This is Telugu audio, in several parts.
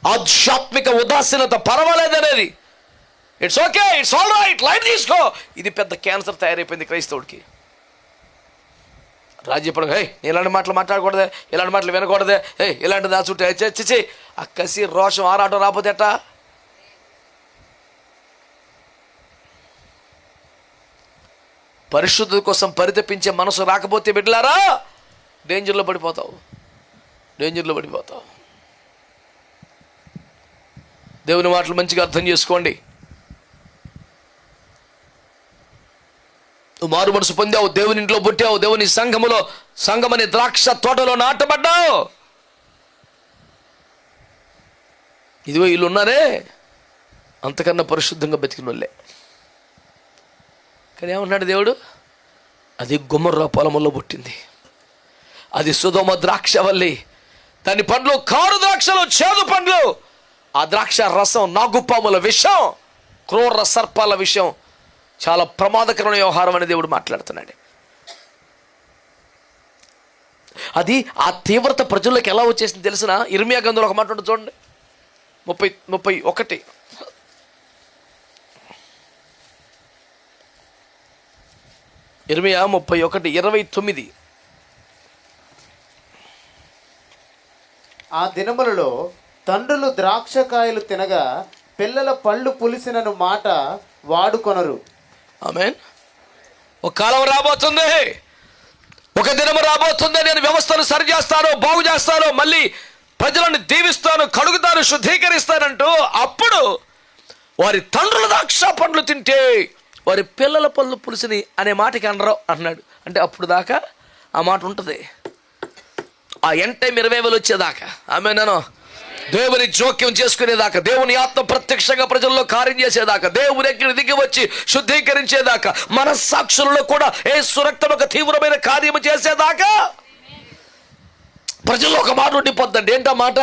ఆధ్యాత్మిక ఉదాసీనత పర్వాలేదనేది, it's okay, it's all right, light తీసుకో. ఇది పెద్ద క్యాన్సర్ తయారైపోయింది క్రైస్తవుడికి. రాజ్యపడు, హే ఇలాంటి మాటలు మాట్లాడకూడదే, ఇలాంటి మాటలు వినకూడదే, హే ఇలాంటి దా చుట్టూ చిచ్చి ఆ కసి రోషం ఆరాటం రాకపోతే ఎట్టా? పరిశుద్ధత కోసం పరితపించే మనసు రాకపోతే బిడ్డలారా డేంజర్లో పడిపోతావు. దేవుని మాటలు మంచిగా అర్థం చేసుకోండి. నువ్వు మారు మనసు పొందావు, దేవుని ఇంట్లో పుట్టావు, దేవుని సంఘమని ద్రాక్ష తోటలో నాటబడ్డావు. ఇదిగో వీళ్ళు ఉన్నారే అంతకన్నా పరిశుద్ధంగా బతికిన వాళ్ళే. కానీ ఏమన్నాడు దేవుడు? అది గొమొర్రా పొలములో పుట్టింది, అది సొదొమ ద్రాక్ష వల్లి, దాని పండ్లు కారు ద్రాక్షలు, చేదు పండ్లు. ఆ ద్రాక్ష రసం నాగుపాముల విషం, క్రూర సర్పాల విషం, చాలా ప్రమాదకరమైన వ్యవహారం అని దేవుడు మాట్లాడుతున్నాడు. అది ఆ తీవ్రత ప్రజల్లోకి ఎలా వచ్చేసింది తెలిసిన? ఇర్మియా గ్రంథంలో ఒక మాట ఉంటుంది చూడండి, 31 ఇర్మియా 31:29. ఆ దినములలో తండ్రులు ద్రాక్షకాయలు తినగా పిల్లల పళ్ళు పులిసినను మాట వాడుకొనరు. ఆమేన్. ఒక కాలం రాబోతుంది, ఒక దినము రాబోతుంది, నేను వ్యవస్థను సరిచేస్తాను, బాగు చేస్తాను, మళ్ళీ ప్రజలను దీవిస్తాను, కడుగుతాను, శుద్ధీకరిస్తానంటూ అప్పుడు వారి తండ్రుల ద్రాక్ష పండ్లు తింటే వారి పిల్లల పళ్ళు పులిసిని అనే మాటకి అనరు అన్నాడు. అంటే అప్పుడు దాకా ఆ మాట ఉంటుంది, ఆ ఎండ్ టైం 20 వచ్చేదాకా. ఆమేన్. దేవుని జోక్యం చేసుకునేదాకా, దేవుని ఆత్మ ప్రత్యక్షంగా ప్రజల్లో కార్యం చేసేదాకా, దేవుని ఎక్కడి దిగి వచ్చి శుద్ధీకరించేదాకా, మనస్సాక్షులలో కూడా యేసు రక్తం ఒక తీవ్రమైన కార్యము చేసేదాకా ప్రజల్లో ఒక మాట ఉండిపోద్దండి. ఏంటా మాట?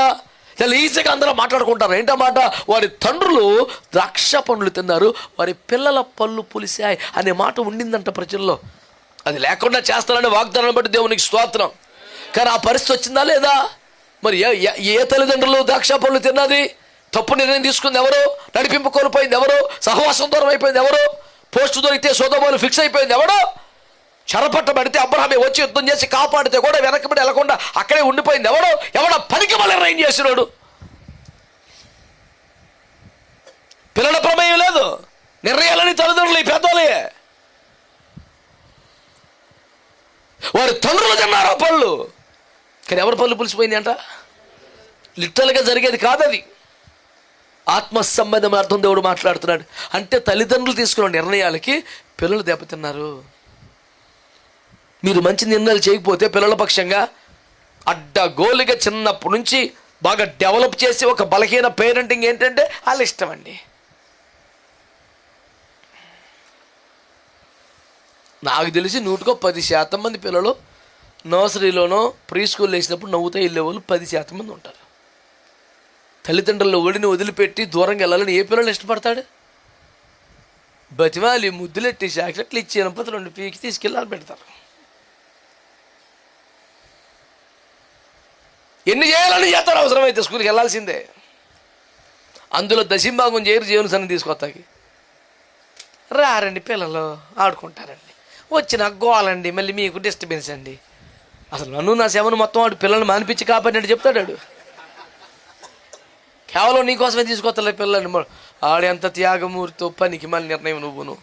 చాలా ఈజీగా అందరూ మాట్లాడుకుంటారు. ఏంటా మాట? వారి తండ్రులు ద్రాక్ష పండ్లు తిన్నారు, వారి పిల్లల పళ్ళు పులిసాయి అనే మాట ఉండిందంట ప్రజల్లో. అది లేకుండా చేస్తారని వాగ్దానాన్ని బట్టి దేవునికి స్తోత్రం. కానీ ఆ పరిస్థితి వచ్చిందా లేదా? మరి ఏ తల్లిదండ్రులు ద్రాక్ష పళ్ళు తిన్నది? తప్పు నిర్ణయం తీసుకుంది ఎవరు? నడిపింపు కోల్పోయింది ఎవరు? సహవాసం దూరం అయిపోయింది ఎవరు? పోస్టు దొరికితే సోదోమోలు ఫిక్స్ అయిపోయింది ఎవడు? చెరపట్టబడితే అబ్రహామే వచ్చి యుద్ధం చేసి కాపాడితే కూడా వెనకబడి వెళ్ళకుండా అక్కడే ఉండిపోయింది ఎవడో పనికి మళ్ళీ రైన్ చేసినాడు. పిల్లల ప్రమేయం లేదు, నిర్ణయాలని తల్లిదండ్రులు ఈ పెద్దోళ్ళే. వారి తండ్రులు తిన్నారు ఆ పళ్ళు, కానీ ఎవరి పళ్ళు పులిసిపోయింది అంట? లిటరల్గా జరిగేది కాదది, ఆత్మ సంబంధం అర్థం దేవుడు మాట్లాడుతున్నాడు. అంటే తల్లిదండ్రులు తీసుకున్న నిర్ణయాలకి పిల్లలు దెబ్బతిన్నారు. మీరు మంచి నిర్ణయాలు చేయకపోతే పిల్లల పక్షంగా అడ్డగోలుగా చిన్నప్పటి నుంచి బాగా డెవలప్ చేసి ఒక బలహీన పేరెంటింగ్ ఏంటంటే వాళ్ళ ఇష్టం అండి. నాకు తెలిసి 100% మంది పిల్లలు నర్సరీలోనో ప్రీ స్కూల్లో వేసినప్పుడు నవ్వుతా వెళ్ళే వాళ్ళు 10% మంది ఉంటారు. తల్లిదండ్రుల ఒడిని వదిలిపెట్టి దూరంగా వెళ్ళాలని ఏ పిల్లలు ఇష్టపడతాడు? బతిమాలి ముద్దులెట్టి చాక్లెట్లు ఇచ్చి 2 పీకి తీసుకెళ్ళాలి పెడతారు. ఎన్ని చేయాలని చేస్తారు, అవసరమైతే స్కూల్కి వెళ్ళాల్సిందే. అందులో దశంభాగం చేయరు జీవన సన్ని తీసుకొస్తాకి. రారండి పిల్లలు ఆడుకుంటారండి, వచ్చిన గోలండి, మళ్ళీ మీకు డిస్టర్బెన్స్ అండి. అసలు నన్ను నా సేవను మొత్తం వాడు పిల్లల్ని మానిపించి కాపాడినట్టు చెప్తాడు. కేవలం నీకోసమే తీసుకొస్తా పిల్లల్ని. ఆడెంత త్యాగమూర్తితో పనికి మళ్ళీ నిర్ణయం నువ్వును.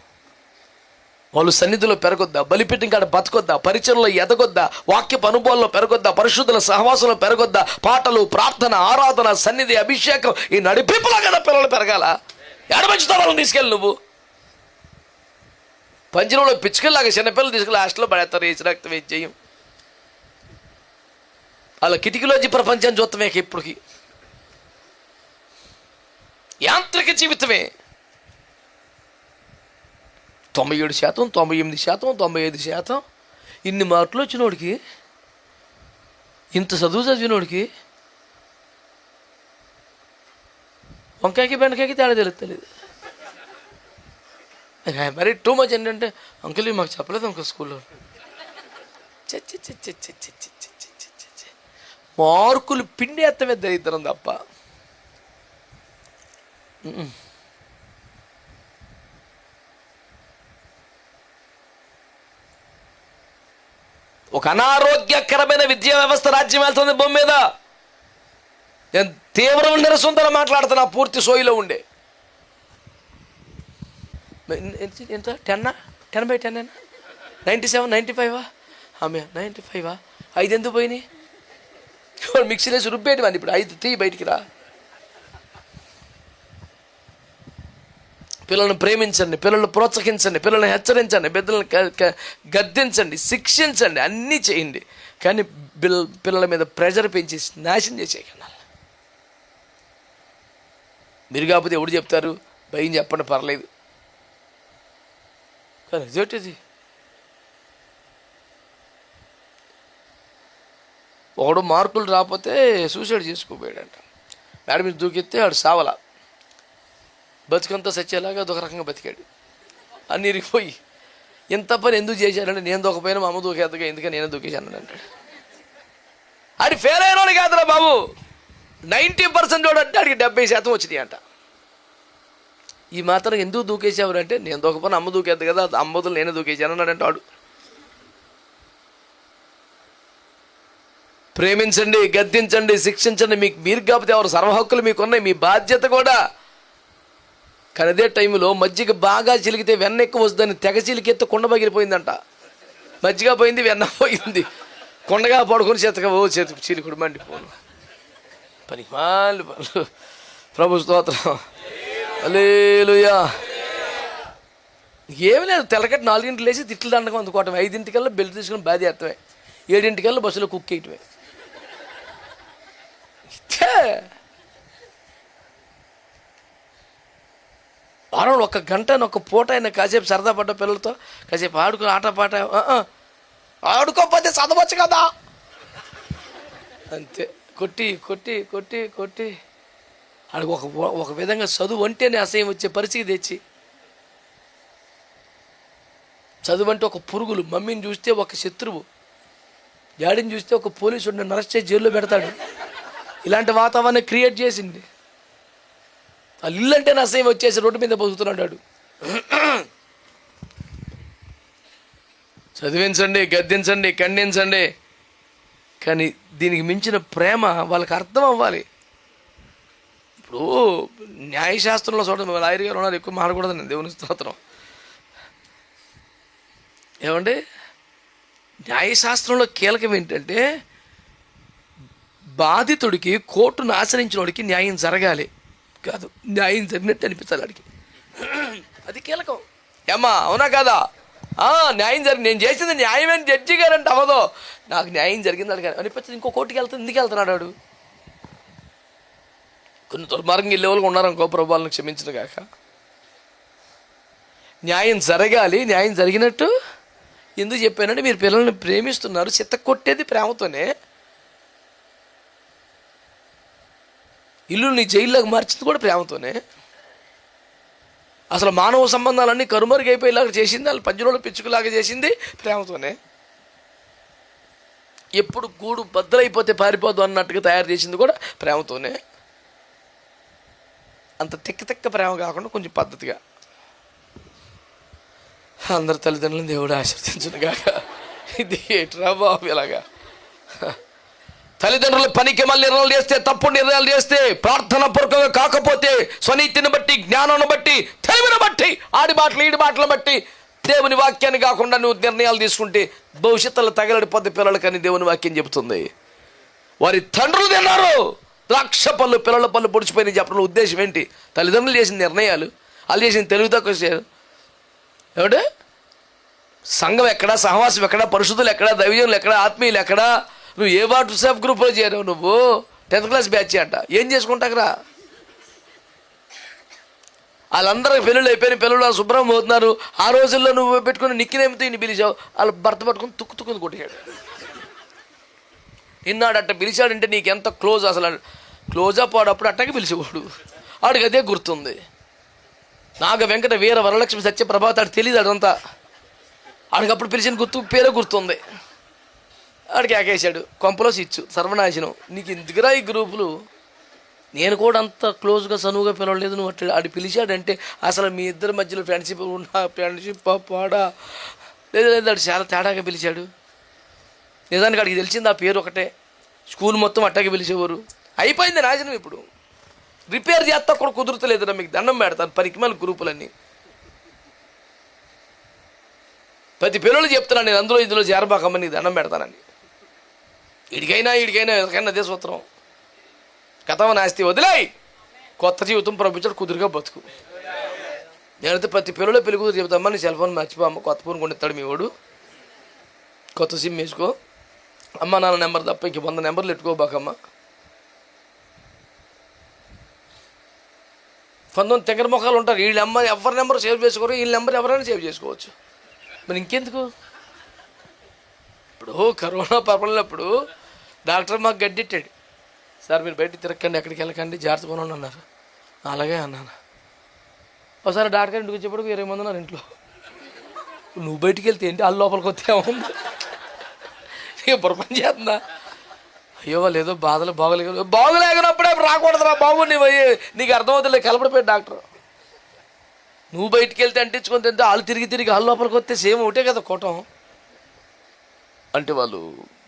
వాళ్ళు సన్నిధిలో పెరగొద్దా, బలిపీఠం కాడ బతకొద్దా, పరిచయంలో ఎదగొద్దా, వాక్యపు అనుభవాల్లో పెరగొద్దా, పరిశుద్ధుల సహవాసంలో పెరగొద్దా, పాటలు, ప్రార్థన, ఆరాధన, సన్నిధి, అభిషేకం, ఈ నడిపింపులా కదా పిల్లలు పెరగాల. ఎడమంచుతా వాళ్ళని తీసుకెళ్ళి నువ్వు పంజరంలో పిచ్చుకెళ్ళాక చిన్నపిల్లలు తీసుకెళ్ళి హాస్టల్లో పడేస్తారు. వేసి రక్తం వేసి చేయం వాళ్ళ కిటికీలోంచి ప్రపంచాన్ని చూస్తామే ఇప్పటికి. యాంత్రిక జీవితమే. 97%, 98%, 95% ఇన్ని మార్కులు వచ్చినోడికి, ఇంత చదువు చదివినోడికి వంకాయకి బెండకాయకి తేడా తెలుస్తలేదు. మరి టూ మచ్ ఏంటంటే అంకుల్ మాకు చెప్పలేదు అంకుల్ స్కూల్లో. మార్కులు పిండేత్తమే దరిద్రం తప్ప ఒక అనారోగ్యకరమైన విద్యా వ్యవస్థ రాజ్యం వెళ్తుంది భూమి మీద. నేను తీవ్రమైన నిరసనతో మాట్లాడుతున్నా, పూర్తి సోయిలో ఉండే. ఎంత 10/10 97 95 ఆమె 95 5 ఎందుకు పోయినాయి? మిక్సీలో రుబ్బేటివన్నీ ఇప్పుడు 5 తీ బయటికి రా. పిల్లలను ప్రేమించండి, పిల్లలను ప్రోత్సహించండి, పిల్లల్ని హెచ్చరించండి, బిడ్డలను గద్దించండి, శిక్షించండి, అన్నీ చేయండి. కానీ పిల్లల మీద ప్రెజర్ పెంచి నాశనం చేసేయకండి. మీరు కాకపోతే ఎవడు చెప్తారు? భయం చెప్పండి, పర్లేదు. కానీ ఇదేంటిది? ఒకడు మార్కులు రాకపోతే సూసైడ్ చేసుకోపోయాడంట. మేడం మీద దూకెత్తే ఆడు సావలా, బతుకంతా సచ్చేలాగా అదొక రకంగా బతికాడు. అన్ని ఇరిగిపోయి ఎంత పని ఎందుకు చేశాడంటే, నేను దూకపోయినా మా అమ్మ దూకేద్దగా, ఎందుకని నేను దూకేశాను అంటాడు. ఆడి ఫెయిల్ అయిన వాడు కాదురా బాబు, 90% అంటే ఆడికి 70% వచ్చినాయి అంట. ఈ మాత్రం ఎందుకు దూకేసావు అంటే, నేను దూకపోయినా అమ్మ దూకేద్దు కదా, అమ్మదులు నేనే దూకేశాను అన్నాడంటే వాడు. ప్రేమించండి, గద్దించండి, శిక్షించండి. మీరు కాకపోతే ఎవరు? సర్వహక్కులు మీకున్నాయి, మీ బాధ్యత కూడా. కానీ అదే టైంలో మజ్జిగ బాగా చిలికితే వెన్న ఎక్కువ వస్తుందని తెగ చిలికెత్తే కొండ పగిలిపోయిందంట. మజ్జిగ పోయింది, వెన్న పోయింది, కొండగా పడుకొని చేతగా చిలుకుడు మండిపోను. పని మాలు ప్రభు స్తోత్రం, హల్లెలూయా. ఏమి లేదు, తెల్లకట్టి 4 లేచి తిట్లు దండకం అందుకోవటం, 5 బెల్ట్ తీసుకుని బాధేత్తమే, 7 బస్సులో కుక్ వేయటమే. వారంలో 1 గంట 1 పూట అయినా కాసేపు సరదా పడ్డ పిల్లలతో కాసేపు ఆడుకుని ఆటపాట. ఆడుకోకపోతే చదవచ్చు కదా, అంతే. కొట్టి కొట్టి కొట్టి కొట్టి ఆడికి ఒక విధంగా చదువు అంటేనే అసహ్యం వచ్చే పరిస్థితి తెచ్చి, చదువు అంటే ఒక పురుగులు, మమ్మీని చూస్తే ఒక శత్రువు, డాడీని చూస్తే ఒక పోలీసుడిని అరెస్ట్ చేసి జైల్లో పెడతాడు. ఇలాంటి వాతావరణం క్రియేట్ చేసింది. వాళ్ళు ఇల్లు అంటే అసహ్యం వచ్చేసి రోడ్డు మీద బతుకుతున్నాడు. చదివించండి, గద్దించండి, ఖండించండి, కానీ దీనికి మించిన ప్రేమ వాళ్ళకి అర్థం అవ్వాలి. ఇప్పుడు న్యాయశాస్త్రంలో చూడండి, లాయర్ గారు ఉన్నారు, ఎక్కువ మాట్లాడకూడదు, నేను దేవుని స్తోత్రం. ఏమండి, న్యాయశాస్త్రంలో కీలకం ఏంటంటే, బాధితుడికి కోర్టును ఆశ్రయించిన వాడికి న్యాయం జరగాలి కాదు, న్యాయం జరిగినట్టు అనిపించాలి వాడికి. అది కీలకం. ఏమ్మా అవునా కాదా? న్యాయం జరిగింది, నేను చేసింది న్యాయమని జడ్జి గారంటే అవ్వదో, నాకు న్యాయం జరిగింది అడిగారు అనిపించింది. ఇంకో కోర్టుకి వెళ్తాను, ఎందుకు వెళ్తున్నాడు వాడు? కొన్ని దుర్మార్గం వెళ్ళే వాళ్ళు ఉన్నారనుకో, ప్రభు వాళ్ళని క్షమించిన కాక. న్యాయం జరగాలి, న్యాయం జరిగినట్టు ఎందుకు చెప్పానంటే, మీరు పిల్లల్ని ప్రేమిస్తున్నారు, చిత్త కొట్టేది ప్రేమతోనే. ఇల్లుని జైల్లోకి మార్చింది కూడా ప్రేమతోనే. అసలు మానవ సంబంధాలన్నీ కరుమరుగైపోయేలాగా చేసింది, వాళ్ళు పంజరంలో పిచ్చుకులాగా చేసింది ప్రేమతోనే. ఎప్పుడు గూడు బద్దలైపోతే పారిపోదు అన్నట్టుగా తయారు చేసింది కూడా ప్రేమతోనే. అంత తిక్క ప్రేమ కాకుండా కొంచెం పద్ధతిగా. అందరి తల్లిదండ్రులను దేవుడు ఆశీర్వదించును గాక. ఇది ఏట్రా బాబు ఇలాగా? తల్లిదండ్రులు పనికి మళ్ళీ నిర్ణయాలు చేస్తే, తప్పుడు నిర్ణయాలు చేస్తే, ప్రార్థన పూర్వకంగా కాకపోతే, స్వనీతిని బట్టి, జ్ఞానాన్ని బట్టి, తెలివిని బట్టి, ఆడి మాటలు ఈడి మాటలు బట్టి, దేవుని వాక్యాన్ని కాకుండా నువ్వు నిర్ణయాలు తీసుకుంటే భవిష్యత్తులో తగలడిపోతే పిల్లలకని దేవుని వాక్యం చెబుతుంది. వారి తండ్రులు తిన్నారు ద్రాక్ష పళ్ళు, పిల్లల పళ్ళు పొడిచిపోయినాయి చెప్పడం ఉద్దేశం ఏంటి? తల్లిదండ్రులు చేసిన నిర్ణయాలు, వాళ్ళు చేసిన తెలివి తక్కువ. ఏమంటే సంఘం ఎక్కడా, సహవాసం ఎక్కడా, పరిశుద్ధులు ఎక్కడా, దైవజనులు ఎక్కడా, ఆత్మీయులు ఎక్కడా? నువ్వు ఏ వాట్సాప్ గ్రూప్లో చేరావు? నువ్వు 10th క్లాస్ బ్యాచ్ అంట, ఏం చేసుకుంటాకరా? వాళ్ళందరూ పెళ్ళిళ్ళు అయిపోయిన పిల్లలు శుభ్రం అవుతున్నారు. ఆ రోజుల్లో నువ్వు పెట్టుకుని నిక్కినేమితో ఇన్ని పిలిచావు, వాళ్ళు భర్త పట్టుకుని తుక్కుని కొట్టాడు. ఇన్నాడట్ట పిలిచాడంటే నీకు ఎంత క్లోజ్, అసలు క్లోజప్ వాడప్పుడు అట్టకి పిలిచేవాడు. వాడికి అదే గుర్తుంది. నాగ వెంకట వీర వరలక్ష్మి సత్యప్రభాత్ ఆడికి తెలియదు అదంతా. ఆడికప్పుడు పిలిచిన పేరే గుర్తుంది. ఆడికి ఆకేశాడు, కొంపలో సిచ్చు, సర్వనాశనం. నీకు ఎందుకురా ఈ గ్రూపులు? నేను కూడా అంత క్లోజ్గా సనువుగా పిలవలేదు. నువ్వు అట్లా ఆడు పిలిచాడంటే అసలు మీ ఇద్దరి మధ్యలో ఫ్రెండ్షిప్ పాడా లేదు లేదు, ఆడు చాలా తేడాగా పిలిచాడు. నిజానికి అడిగి తెలిసింది ఆ పేరు ఒకటే. స్కూల్ మొత్తం అట్టాగే పిలిచేవారు. అయిపోయింది నాశనం. ఇప్పుడు రిపేర్ చేస్తా కూడా కుదురుతలేదురా, మీకు దండం పెడతాను. పరికిమాల గ్రూపులన్నీ ప్రతి పిల్లలు చెప్తున్నాను నేను, అందులో ఇందులో చేరబాకమ్మ నీకు దండం పెడతానని. ఇడికైనా ఎవరికైనా అదే సూత్రం. కథమ నాస్తి వదిలేయి, కొత్త జీవితం పంపించాడు, కుదురుగా బతుకు. నేనైతే ప్రతి పిల్లలు పెళ్లి కూతురు చెబుతామ్మా, నీ సెల్ ఫోన్ మర్చిపోమ్మ, కొత్త ఫోన్ కొనిస్తాడు మీ వాడు, కొత్త సిమ్ వేసుకో, అమ్మ నాన్న నెంబర్ తప్ప ఇంక 100 నెంబర్లు ఎట్టుకోబాకమ్మ. కొంతమంది తెగర మొక్కలు ఉంటారు, వీళ్ళ అమ్మ ఎవరి నెంబర్ సేవ్ చేసుకోరు, వీళ్ళ నెంబర్ ఎవరైనా సేవ్ చేసుకోవచ్చు. మరి ఇంకెందుకు? ఇప్పుడు కరోనా పర్వాలప్పుడు డాక్టర్ మాకు గడ్డెట్టాడు, సార్ మీరు బయట తిరగకండి, ఎక్కడికి వెళ్ళకండి, జాగ్రత్త పనులు అన్నారు. అలాగే అన్నాను. ఒకసారి డాక్టర్ ఇంటికి వచ్చేప్పటికి 20 మంది ఉన్నారు ఇంట్లో. నువ్వు బయటికి వెళ్తే ఏంటి, వాళ్ళు లోపలికి వస్తే ఏముంది, ఇక పొరపని చేస్తుందా? అయ్యో వాళ్ళు ఏదో బాధలు బాగోలేకున్నప్పుడే రాకూడదురా బాబు, నీకు అర్థమవుతుంది కలపడిపోయాడు డాక్టర్. నువ్వు బయటికి వెళ్తే అంటించుకొని తింటే వాళ్ళు తిరిగి వాళ్ళ లోపలికి వస్తే సేమ్ ఒకటే కదా కూటం. అంటే వాళ్ళు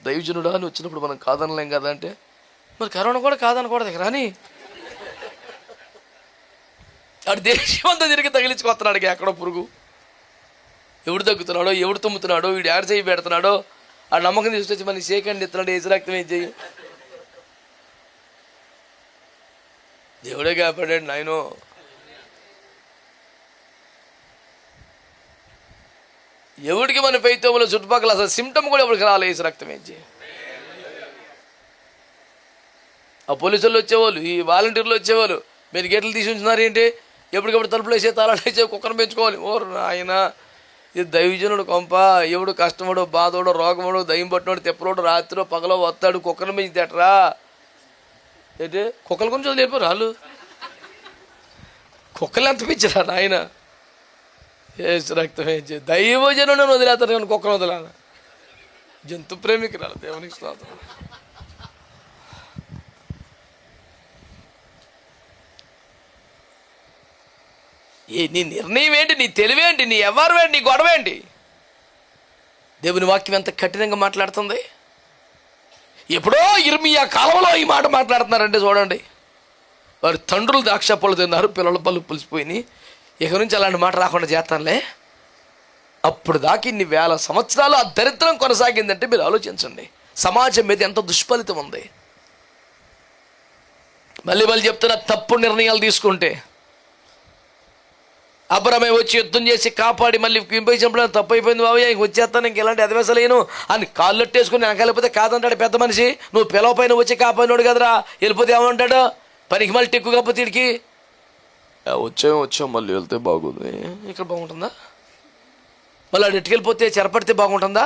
దైవజనుడా అని వచ్చినప్పుడు మనం కాదనలేం కదా. అంటే మరి కరోనా కూడా కాదనకూడదు ఇక రాని. ఆడు దేశం అంతా తిరిగి తగిలించుకొస్తున్నాడు ఎక్కడో పురుగు. ఎవడు తగ్గుతున్నాడో, ఎవడు తుమ్ముతున్నాడో, వీడు యాడ్ చేయి పెడుతున్నాడో, ఆ నమ్మకం తీసుకొచ్చి మనకి సేకండి ఇస్తున్నాడు, ఏసు రక్తం ఏం చెయ్యి. దేవుడే కాపాడాడు నాయనో. ఎవడికి మన ఫైతోములో చుట్టుపక్కల అసలు సిమ్టమ్ కూడా ఎవరికి రాలే, ఏసు రక్తం ఏం చెయ్యి. ఆ పోలీసులు వచ్చేవాళ్ళు, ఈ వాలంటీర్లు వచ్చేవాళ్ళు, మీరు గేట్లు తీసి ఉంచున్నారు ఏంటి, ఎప్పటికప్పుడు తలుపులు వేసే తాళాలు వేసే కుక్కను పెంచుకోవాలి. ఓరు ఆయన ఇది దైవజనుడు కొంప. ఎవడు కష్టమోడో బాధోడో రోగమోడో దయ్యం పట్టినోడు తెప్పలోడు రాత్రిలో పగలో వస్తాడు, కుక్కను పెంచుతేటరా ఏంటి. కుక్కల గురించి వదిలేపారు వాళ్ళు, కుక్కలు ఎంత పెంచరా ఆయన. ఏసు రక్తం ఏం చేయ, దైవజనుడు వదిలేస్తారు కానీ కుక్కను వదిలేను. జంతు ప్రేమికురాలు, దేవునికి స్తోత్రం. నీ నిర్ణయం ఏంటి, నీ తెలివేంటి, నీ ఎవరు ఏంటి, నీ గొడవ ఏంటి? దేవుని వాక్యం ఎంత కఠినంగా మాట్లాడుతుంది. ఎప్పుడో ఇర్మియా కాలంలో ఈ మాట మాట్లాడుతున్నారంటే చూడండి. వారి తండ్రులు ద్రాక్ష పళ్ళు తిన్నారు, పిల్లల పళ్ళు పులిసిపోయినాయి, ఇక నుంచి అలాంటి మాట రాకుండా చేస్తానులే. అప్పుడు దాకా ఇన్ని వేల సంవత్సరాలు ఆ దరిద్రం కొనసాగిందంటే మీరు ఆలోచించండి, సమాజం మీద ఎంత దుష్ఫలితం ఉంది. మళ్ళీ చెప్తున్నా, తప్పుడు నిర్ణయాలు తీసుకుంటే అబ్రమే వచ్చి యుద్ధం చేసి కాపాడి మళ్ళీ వింపించినప్పుడు తప్పు అయిపోయింది బాబయ్య, ఇంక వచ్చేస్తాను, ఇంక ఎలాంటి అదివేసలేను అని కాళ్ళు ఎట్టేసుకుని వెనకాలిపోతే కాదంటాడు పెద్ద మనిషి. నువ్వు పిలవపైన వచ్చి కాపాడినోడు కదరా, వెళ్ళిపోతే ఏమంటాడు, పనికి మళ్ళీ టెక్కు కాకపోతే తిడికి వచ్చాం మళ్ళీ వెళ్తే బాగుంది. ఇక్కడ బాగుంటుందా? మళ్ళీ అటు ఎట్టుకెళ్ళిపోతే చెరపడితే బాగుంటుందా?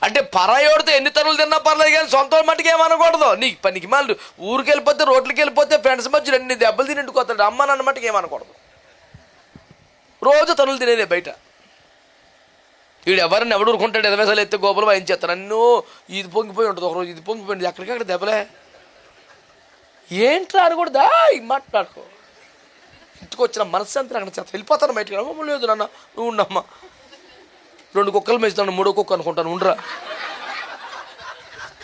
అంటే పరాయోడితో ఎన్ని తరువులు తిన్నా పర్లేదు కానీ సొంత మట్టుకు ఏమనకూడదు. నీకు పనికి మళ్ళీ ఊరికి వెళ్ళిపోతే, రోడ్లకి వెళ్ళిపోతే, ఫ్రెండ్స్ మధ్యలో ఎన్ని దెబ్బలు తినింటుకోతాడు, అమ్మ నాన్న మట్టుకు ఏమనకూడదు. రోజు తనులు తినేదే బయట. వీడు ఎవరిని ఎవడు ఊరుకుంటాడు, ఎదవేసాలు ఎత్తే గోపులు వాయించేస్తాను. అన్నో ఇది పొంగిపోయి ఉంటుంది, ఒకరోజు ఇది పొంగిపోయింది, ఎక్కడికక్కడ దెబ్బలే. ఏంట్రా అని కూడా మాట్లాడుకో. ఇంటికి వచ్చిన మనశ్శాంతి అక్కడ చేస్తా వెళ్ళిపోతాను బయటకు. అమ్మ లేదు నాన్న నువ్వు ఉండమ్మా, 2 కుక్కలు మేస్తాను, 3వ కుక్క అనుకుంటాను, ఉండరా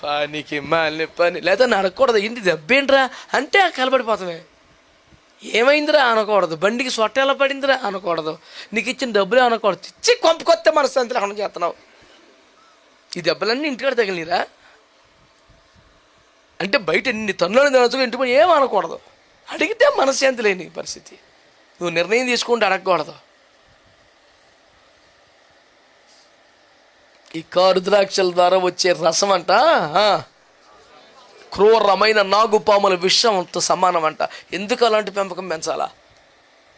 పనికి మళ్ళీ పని. లేదా అడగకూడదు, ఇంటి దెబ్బేంట్రా అంటే కలబడిపోతామే. ఏమైందిరా అనకూడదు, బండికి సొట్ట ఎలా పడిందిరా అనకూడదు, నీకు ఇచ్చిన డబ్బులే అనకూడదు. ఇచ్చి కొంపకొత్తే మనశ్శాంతి లేకుండా చేస్తున్నావు. ఈ దెబ్బలన్నీ ఇంటికాడ తగిలిరా అంటే బయట ఎన్ని తన్నులను తినచ్చు, ఇంటి పని ఏమనకూడదు. అడిగితే మనశ్శాంతి లేని పరిస్థితి. నువ్వు నిర్ణయం తీసుకుంటే అడగకూడదు. ఈ కారు ద్రాక్షల ద్వారా వచ్చే రసం అంట క్రూరమైన నాగుపాముల విషంతో సమానం అంట. ఎందుకు అలాంటి పెంపకం పెంచాలా?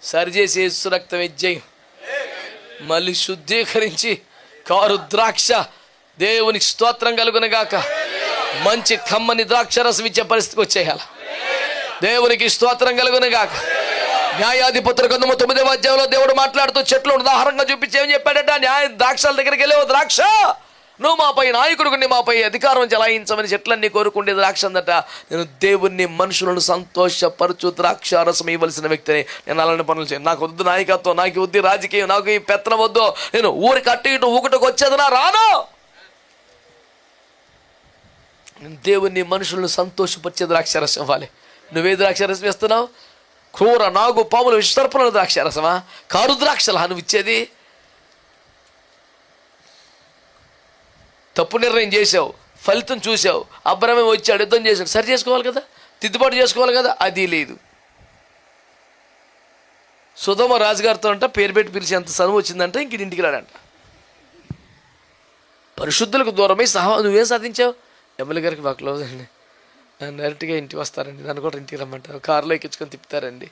సరిచేసి యేసు రక్తం ఇచ్చేయి, మళ్ళీ శుద్ధీకరించి కారు ద్రాక్ష, దేవునికి స్తోత్రం కలుగునగాక, మంచి కమ్మని ద్రాక్ష రసం ఇచ్చే పరిస్థితికి వచ్చేయాల. దేవునికి స్తోత్రం కలుగునగాక. న్యాయాధిపతుల గ్రంథము 9వ అధ్యాయంలో దేవుడు మాట్లాడుతూ చెట్లు ఉదాహరణగా చూపించి ఏం చెప్పాడట, ద్రాక్షల దగ్గరికి వెళ్ళి, ఓ ద్రాక్ష నువ్వు మాపై నాయకుడిని, మాపై అధికారం చెలాయించమని చెట్లన్నీ కోరుకుంటే ద్రాక్ష అందట. నేను దేవుణ్ణి, మనుషులను సంతోషపరచు ద్రాక్షారసం ఇవ్వవలసిన వ్యక్తిని. నేను అలాంటి పనులు చేయను. నాకు వద్దు నాయకత్వం, నాకు వద్దు రాజకీయం, నాకు ఈ పెత్తనం వద్దు. నేను ఊరికి అటు ఇటు ఊకటకు వచ్చేది నా రాను. నేను దేవుణ్ణి, మనుషులను సంతోషపరిచే ద్రాక్షారసం ఇవ్వాలి. నువ్వే ద్రాక్షారసం ఇస్తున్నావు? క్రూర, నాగు, పాములు, విసర్పణల ద్రాక్షారసమా? కారు ద్రాక్షలా నువ్వు ఇచ్చేది? తప్పు నిర్ణయం చేసావు, ఫలితం చూసావు, అబ్రహమే వచ్చాడు, యుద్ధం చేశాడు, సరి చేసుకోవాలి కదా, తిద్దుబాటు చేసుకోవాలి కదా, అది లేదు. సుధమ రాజుగారితో అంట పేరు పెట్టి పిలిచేంత చదువు వచ్చిందంటే ఇంక ఇంటికి రాడంట. పరిశుద్ధులకు దూరమై నువ్వేం సాధించావు? ఎమ్మెల్యే గారికి బాగా క్లోజ్ అండి, డైరెక్ట్గా ఇంటికి వస్తారండి, నన్ను కూడా ఇంటికి రమ్మంటారు, కారులో ఎక్కించుకొని తిప్పుతారండి.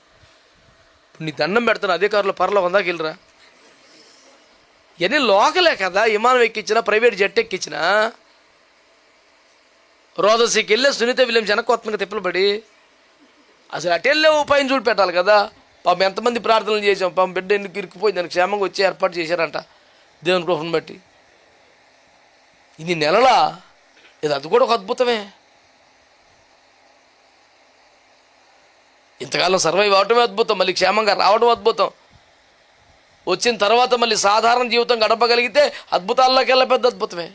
ఇప్పుడు నీ దండం పెడతాను, అదే కారులో పరలోకం దాకా వెళ్ళరా. ఇవన్నీ లోకలే కదా, విమానం ఎక్కించినా, ప్రైవేట్ జెట్ ఎక్కించినా. రోదసీకి వెళ్ళే సునీత విలియమ్స్ వెనక్కొత్తంగా తిప్పలబడి అసలు అటెళ్ళే ఉపాయం చూడి పెట్టాలి కదా. పాపం ఎంతమంది ప్రార్థనలు చేసాం, పాపం బిడ్డ ఎందుకు ఇరుక్కుపోయింది, దానికి క్షేమంగా వచ్చి ఏర్పాటు చేశారంట దేవుని కృపను బట్టి. ఇది నెలలా, ఇది అది కూడా ఒక అద్భుతమే. ఇంతకాలం సర్వైవ్ అవటమే అద్భుతం, మళ్ళీ క్షేమంగా రావడం అద్భుతం. వచ్చిన తర్వాత మళ్ళీ సాధారణ జీవితం గడపగలిగితే అద్భుతాల్లోకెల్లా పెద్ద అద్భుతమే.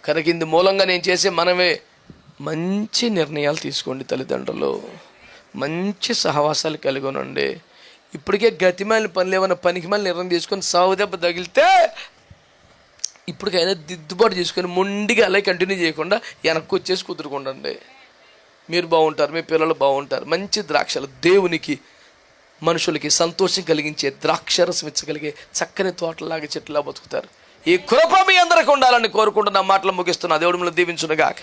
కనుక ఇందు మూలంగా నేను చేసే మనమే మంచి నిర్ణయాలు తీసుకోండి. తల్లిదండ్రులు మంచి సహవాసాలు కలిగి ఉండండి. ఇప్పటికే గతిమాలిన పనులు ఏమైనా పనికిమాలిన నిర్ణయం తీసుకొని సాగు దెబ్బ తగిలితే ఇప్పటికైనా దిద్దుబాటు చేసుకొని మొండిగా అలా కంటిన్యూ చేయకుండా వెనక్కి వచ్చేసి కుదురుకుండండి. మీరు బాగుంటారు, మీ పిల్లలు బాగుంటారు. మంచి ద్రాక్షలు, దేవునికి మనుషులకి సంతోషం కలిగించే ద్రాక్షరసం ఇచ్చగలిగే చక్కని తోటలాగా చెట్లా బతుకుతారు. ఈ కృప మీ అందరికి ఉండాలని కోరుకుంటున్న మాటలు ముగిస్తున్నా. దేవుడు మిమ్మల్ని దీవించునుగాక.